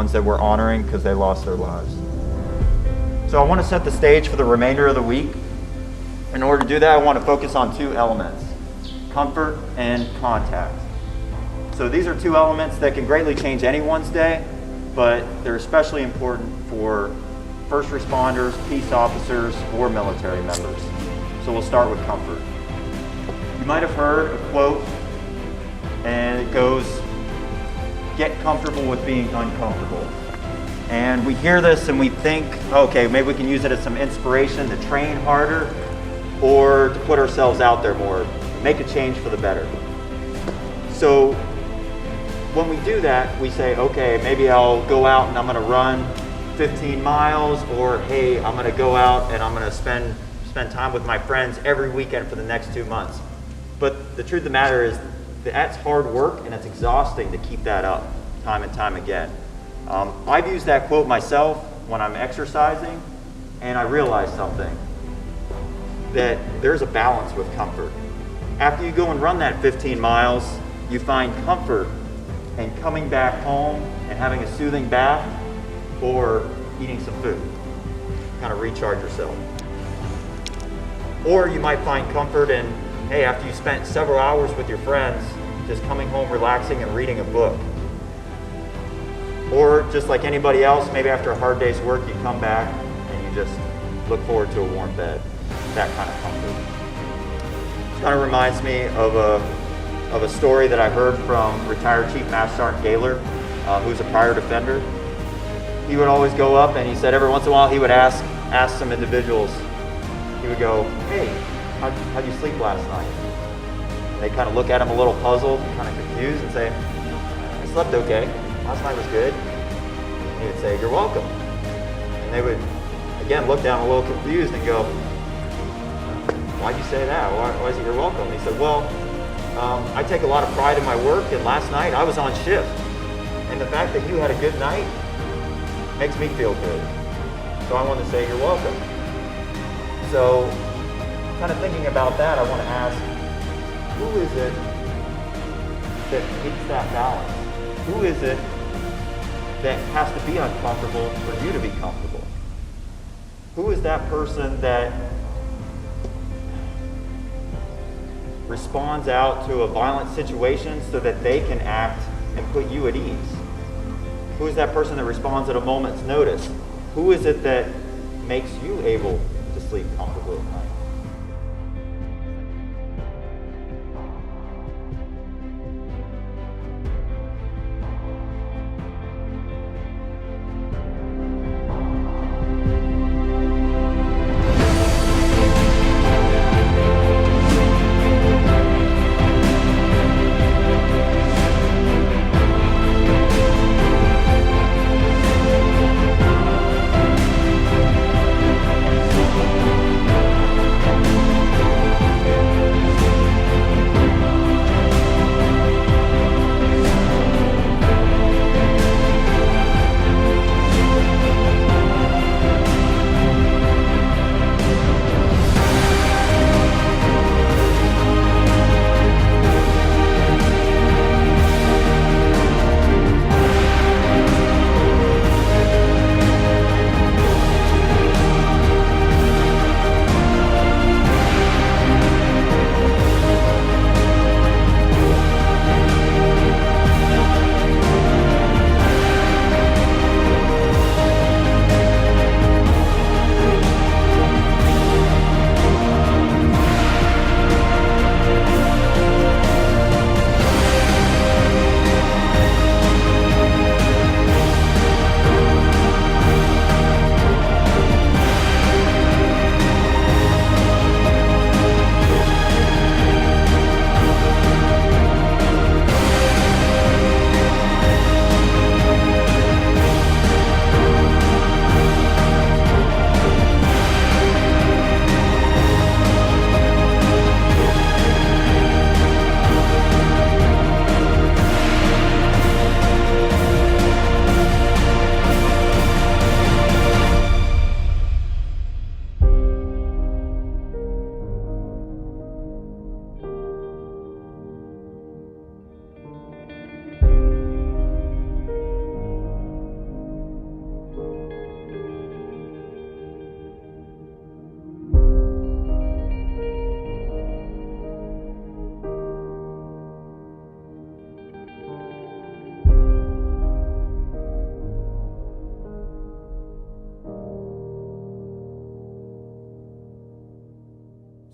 ones that we're honoring because they lost their lives. So I want to set the stage for the remainder of the week. In order to do that, I want to focus on two elements, comfort and contact. So these are two elements that can greatly change anyone's day, but they're especially important for first responders, peace officers, or military members. So we'll start with comfort. You might have heard a quote, and it goes, "Get comfortable with being uncomfortable." And we hear this and we think, okay, maybe we can use it as some inspiration to train harder or to put ourselves out there more, make a change for the better. So when we do that, we say, okay, maybe I'll go out and I'm gonna run 15 miles, or hey, I'm gonna go out and I'm gonna spend time with my friends every weekend for the next 2 months. But the truth of the matter is that's hard work and it's exhausting to keep that up time and time again. I've used that quote myself when I'm exercising, and I realized something, that there's a balance with comfort. After you go and run that 15 miles, you find comfort in coming back home and having a soothing bath or eating some food, kind of recharge yourself. Or you might find comfort in, hey, after you spent several hours with your friends, just coming home, relaxing, and reading a book. Or just like anybody else, maybe after a hard day's work, you come back and you just look forward to a warm bed. That kind of comfort. It kind of reminds me of a story that I heard from retired Chief Master Sergeant Gaylor, who's a prior defender. He would always go up and he said every once in a while he would ask some individuals, he would go, hey, how'd you sleep last night? And they kind of look at him a little puzzled, kind of confused, and say, I slept okay. Last night was good. And he would say, you're welcome. And they would, again, look down a little confused and go, why'd you say that? Why is it you're welcome? And he said, well, I take a lot of pride in my work, and last night I was on shift. And the fact that you had a good night makes me feel good. So I want to say you're welcome. So, kind of thinking about that, I want to ask, who is it that hits that balance? Who is it that has to be uncomfortable for you to be comfortable? Who is that person that responds out to a violent situation so that they can act and put you at ease? Who is that person that responds at a moment's notice? Who is it that makes you able to sleep comfortably at night?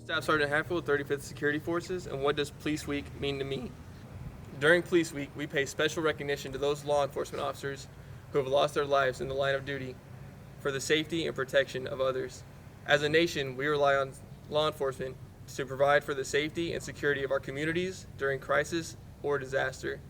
Staff Sergeant Hatfield, 35th Security Forces, and what does Police Week mean to me? During Police Week, we pay special recognition to those law enforcement officers who have lost their lives in the line of duty for the safety and protection of others. As a nation, we rely on law enforcement to provide for the safety and security of our communities during crisis or disaster.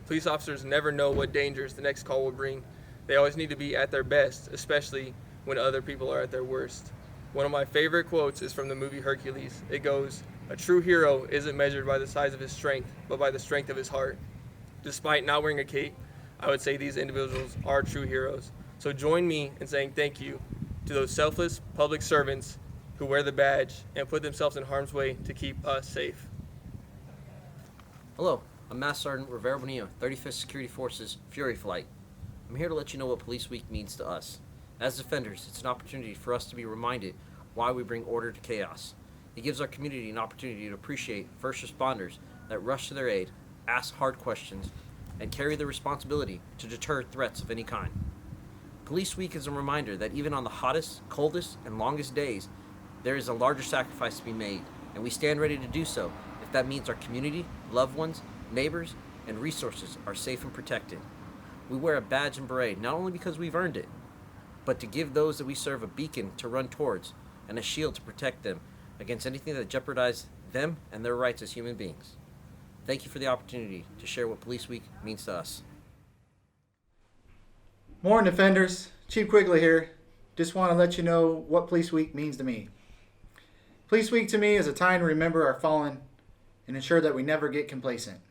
Police officers never know what dangers the next call will bring. They always need to be at their best, especially when other people are at their worst. One of my favorite quotes is from the movie Hercules. It goes, "A true hero isn't measured by the size of his strength, but by the strength of his heart." Despite not wearing a cape, I would say these individuals are true heroes. So join me in saying thank you to those selfless public servants who wear the badge and put themselves in harm's way to keep us safe. Hello, I'm Master Sergeant Rivera Bonilla, 35th Security Forces, Fury Flight. I'm here to let you know what Police Week means to us. As defenders, it's an opportunity for us to be reminded why we bring order to chaos. It gives our community an opportunity to appreciate first responders that rush to their aid, ask hard questions, and carry the responsibility to deter threats of any kind. Police Week is a reminder that even on the hottest, coldest, and longest days, there is a larger sacrifice to be made, and we stand ready to do so if that means our community, loved ones, neighbors, and resources are safe and protected. We wear a badge and beret not only because we've earned it, but to give those that we serve a beacon to run towards and a shield to protect them against anything that jeopardizes them and their rights as human beings. Thank you for the opportunity to share what Police Week means to us. Morning, Defenders. Chief Quigley here. Just want to let you know what Police Week means to me. Police Week to me is a time to remember our fallen and ensure that we never get complacent.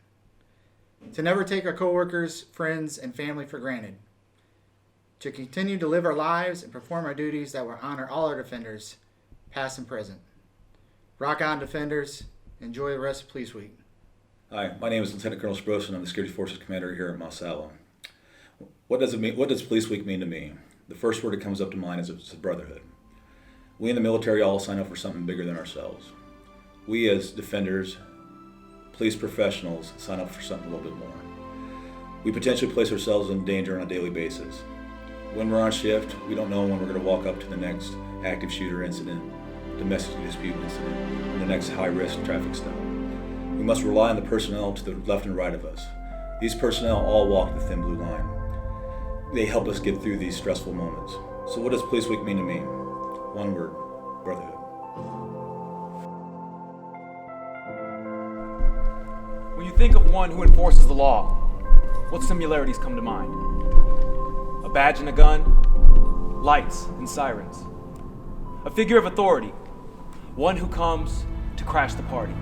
To never take our coworkers, friends, and family for granted. To continue to live our lives and perform our duties that will honor all our defenders, past and present. Rock on, Defenders. Enjoy the rest of Police Week. Hi, my name is Lieutenant Colonel Sproson. I'm the Security Forces Commander here at Masala. What does it mean? What does Police Week mean to me? The first word that comes up to mind is brotherhood. We in the military all sign up for something bigger than ourselves. We as defenders, police professionals, sign up for something a little bit more. We potentially place ourselves in danger on a daily basis. When we're on shift, we don't know when we're going to walk up to the next active shooter incident, domestic dispute incident, or the next high-risk traffic stop. We must rely on the personnel to the left and right of us. These personnel all walk the thin blue line. They help us get through these stressful moments. So what does Police Week mean to me? One word, brotherhood. When you think of one who enforces the law, what similarities come to mind? A badge and a gun, lights and sirens. A figure of authority, one who comes to crash the party.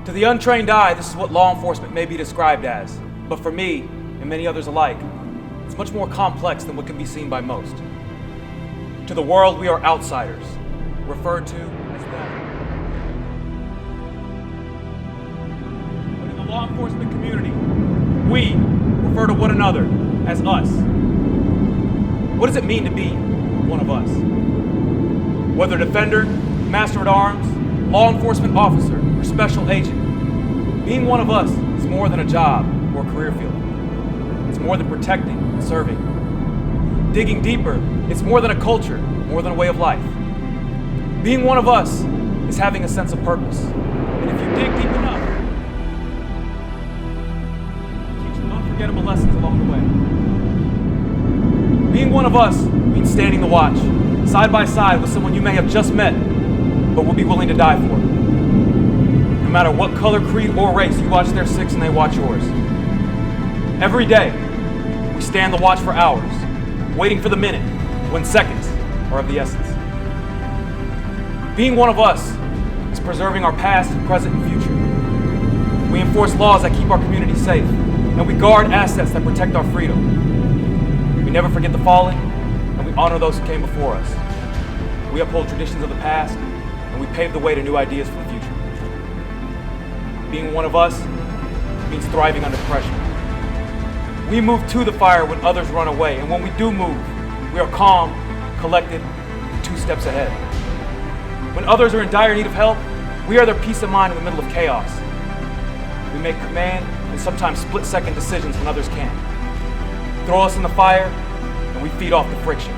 To the untrained eye, this is what law enforcement may be described as, but for me, and many others alike, it's much more complex than what can be seen by most. To the world, we are outsiders, referred to as them. But in the law enforcement community, we refer to one another as us. What does it mean to be one of us? Whether defender, master-at-arms, law enforcement officer, or special agent, being one of us is more than a job or a career field. It's more than protecting and serving. Digging deeper, it's more than a culture, more than a way of life. Being one of us is having a sense of purpose. And if you dig deep enough, it teaches unforgettable lessons along the way. Being one of us means standing the watch, side by side with someone you may have just met, but will be willing to die for. No matter what color, creed, or race, you watch their six and they watch yours. Every day, we stand the watch for hours, waiting for the minute when seconds are of the essence. Being one of us is preserving our past, present, and future. We enforce laws that keep our community safe, and we guard assets that protect our freedom. We never forget the fallen, and we honor those who came before us. We uphold traditions of the past, and we pave the way to new ideas for the future. Being one of us means thriving under pressure. We move to the fire when others run away, and when we do move, we are calm, collected, and 2 steps ahead. When others are in dire need of help, we are their peace of mind in the middle of chaos. We make command and sometimes split-second decisions when others can't. Throw us in the fire, and we feed off the friction.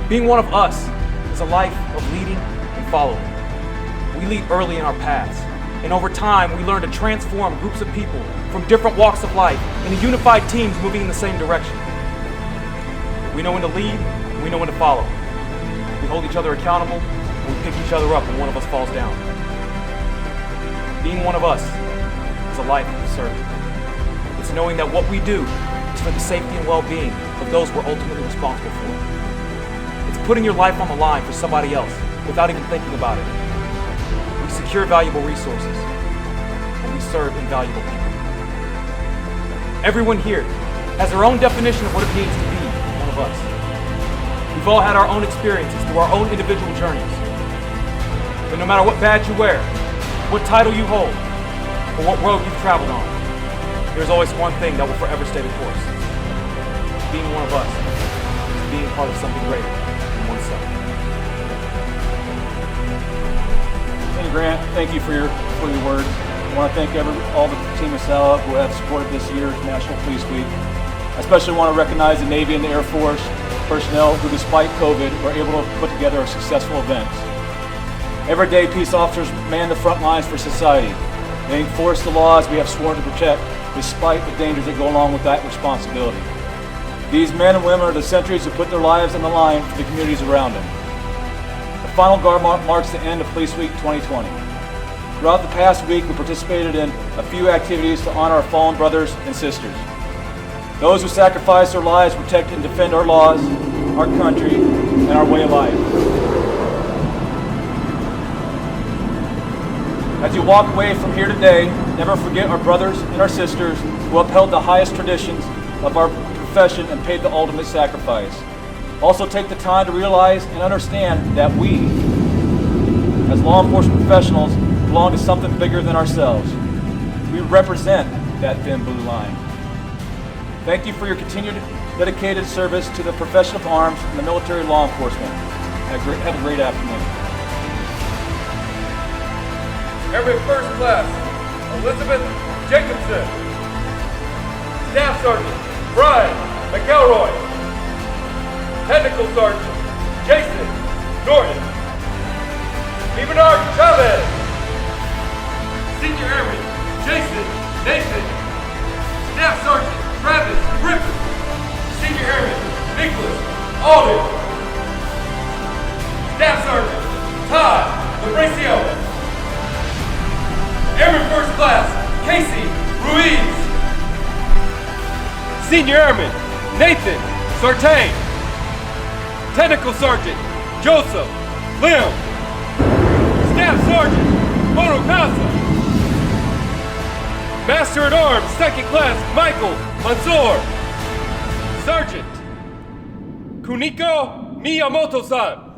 Being one of us is a life of leading and follow them. We lead early in our paths, and over time we learn to transform groups of people from different walks of life into unified teams moving in the same direction. We know when to lead, and we know when to follow. We hold each other accountable, and we pick each other up when one of us falls down. Being one of us is a life of service. It's knowing that what we do is for the safety and well-being of those we're ultimately responsible for. It's putting your life on the line for somebody else without even thinking about it. We secure valuable resources, and we serve invaluable people. Everyone here has their own definition of what it means to be one of us. We've all had our own experiences through our own individual journeys. But no matter what badge you wear, what title you hold, or what road you've traveled on, there's always one thing that will forever stay the course. Being one of us is being part of something greater than oneself. Hey Grant, thank you for your words. I want to thank all the team of Sala who have supported this year's National Police Week. I especially want to recognize the Navy and the Air Force personnel who, despite COVID, were able to put together successful events. Everyday peace officers man the front lines for society. They enforce the laws we have sworn to protect, despite the dangers that go along with that responsibility. These men and women are the sentries who put their lives on the line for the communities around them. The final guard marks the end of Police Week 2020. Throughout the past week, we participated in a few activities to honor our fallen brothers and sisters. Those who sacrificed their lives to protect and defend our laws, our country, and our way of life. As you walk away from here today, never forget our brothers and our sisters who upheld the highest traditions of our profession and paid the ultimate sacrifice. Also take the time to realize and understand that we, as law enforcement professionals, belong to something bigger than ourselves. We represent that thin blue line. Thank you for your continued dedicated service to the profession of arms and the military law enforcement. Have a great afternoon. Airman First Class Elizabeth Jacobson, Staff Sergeant Brian McElroy, Technical Sergeant Jason Norton, Bernard Chavez, Senior Airman Jason Nathan, Staff Sergeant Travis Griffin, Senior Airman Nicholas Alden, Staff Sergeant Todd Fabricio, Airman First Class Casey Ruiz, Senior Airman Nathan Sartain, Technical Sergeant Joseph Lim, Staff Sergeant Mono Casa, Master at Arms Second Class Michael Mansour, Sergeant Kuniko Miyamoto-san,